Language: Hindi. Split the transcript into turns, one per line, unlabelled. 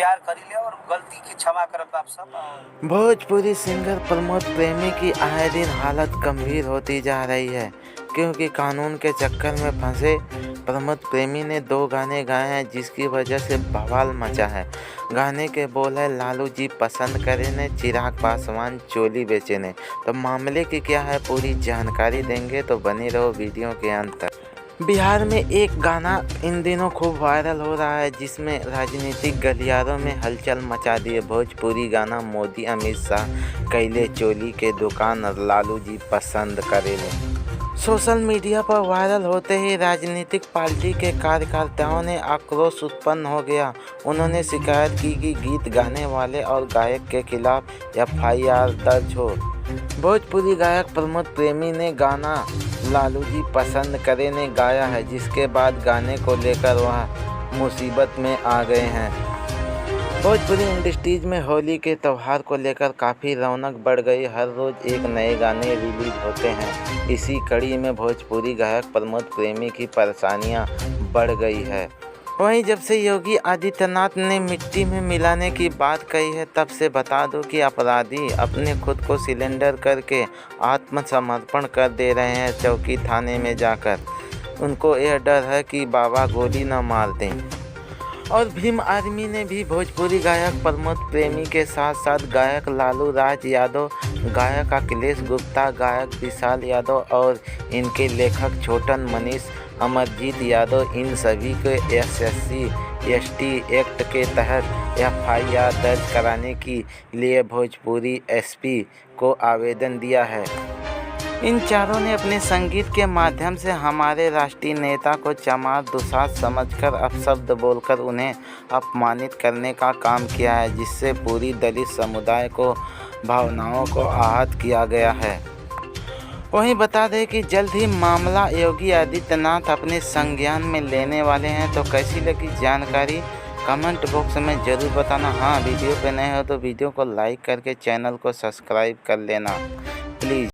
प्यार करीले और गलती की क्षमा करब आप सब।
भोजपुरी सिंगर प्रमोद प्रेमी की आए दिन हालत गंभीर होती जा रही है, क्योंकि कानून के चक्कर में फंसे प्रमोद प्रेमी ने 2 गाने गाए हैं, जिसकी वजह से बवाल मचा है। गाने के बोल है लालू जी पसंद करे ने, चिराग पासवान चोली बेचे ने। तो मामले की क्या है पूरी जानकारी देंगे, तो बने रहो वीडियो के अंत तक। बिहार में एक गाना इन दिनों खूब वायरल हो रहा है, जिसमें राजनीतिक गलियारों में हलचल मचा दी है। भोजपुरी गाना मोदी अमित शाह कैले चोली के दुकान लालू जी पसंद करेले सोशल मीडिया पर वायरल होते ही राजनीतिक पार्टी के कार्यकर्ताओं ने आक्रोश उत्पन्न हो गया। उन्होंने शिकायत की कि गीत गाने वाले और गायक के खिलाफ FIR दर्ज हो। भोजपुरी गायक प्रमोद प्रेमी ने गाना लालू जी पसंद करे ने गाया है, जिसके बाद गाने को लेकर वह मुसीबत में आ गए हैं। भोजपुरी इंडस्ट्रीज में होली के त्यौहार को लेकर काफ़ी रौनक बढ़ गई। हर रोज़ एक नए गाने रिलीज होते हैं। इसी कड़ी में भोजपुरी गायक प्रमोद प्रेमी की परेशानियां बढ़ गई है। वहीं जब से योगी आदित्यनाथ ने मिट्टी में मिलाने की बात कही है, तब से बता दो कि अपराधी अपने खुद को सिलेंडर करके आत्मसमर्पण कर दे रहे हैं। चौकी थाने में जाकर उनको यह डर है कि बाबा गोली न मार दें। और भीम आर्मी ने भी भोजपुरी गायक प्रमोद प्रेमी के साथ साथ गायक लालू राज यादव, गायक अखिलेश गुप्ता, गायक विशाल यादव और इनके लेखक छोटन मनीष अमरजीत यादव, इन सभी को SC ST एक्ट के तहत FIR दर्ज कराने के लिए भोजपुरी SP को आवेदन दिया है। इन चारों ने अपने संगीत के माध्यम से हमारे राष्ट्रीय नेता को चमार दुसाध समझकर अपशब्द बोलकर उन्हें अपमानित करने का काम किया है, जिससे पूरी दलित समुदाय को भावनाओं को आहत किया गया है। वहीं बता दें कि जल्द ही मामला योगी आदित्यनाथ अपने संज्ञान में लेने वाले हैं। तो कैसी लगी जानकारी कमेंट बॉक्स में ज़रूर बताना। हाँ, वीडियो पे नए हो तो वीडियो को लाइक करके चैनल को सब्सक्राइब कर लेना प्लीज़।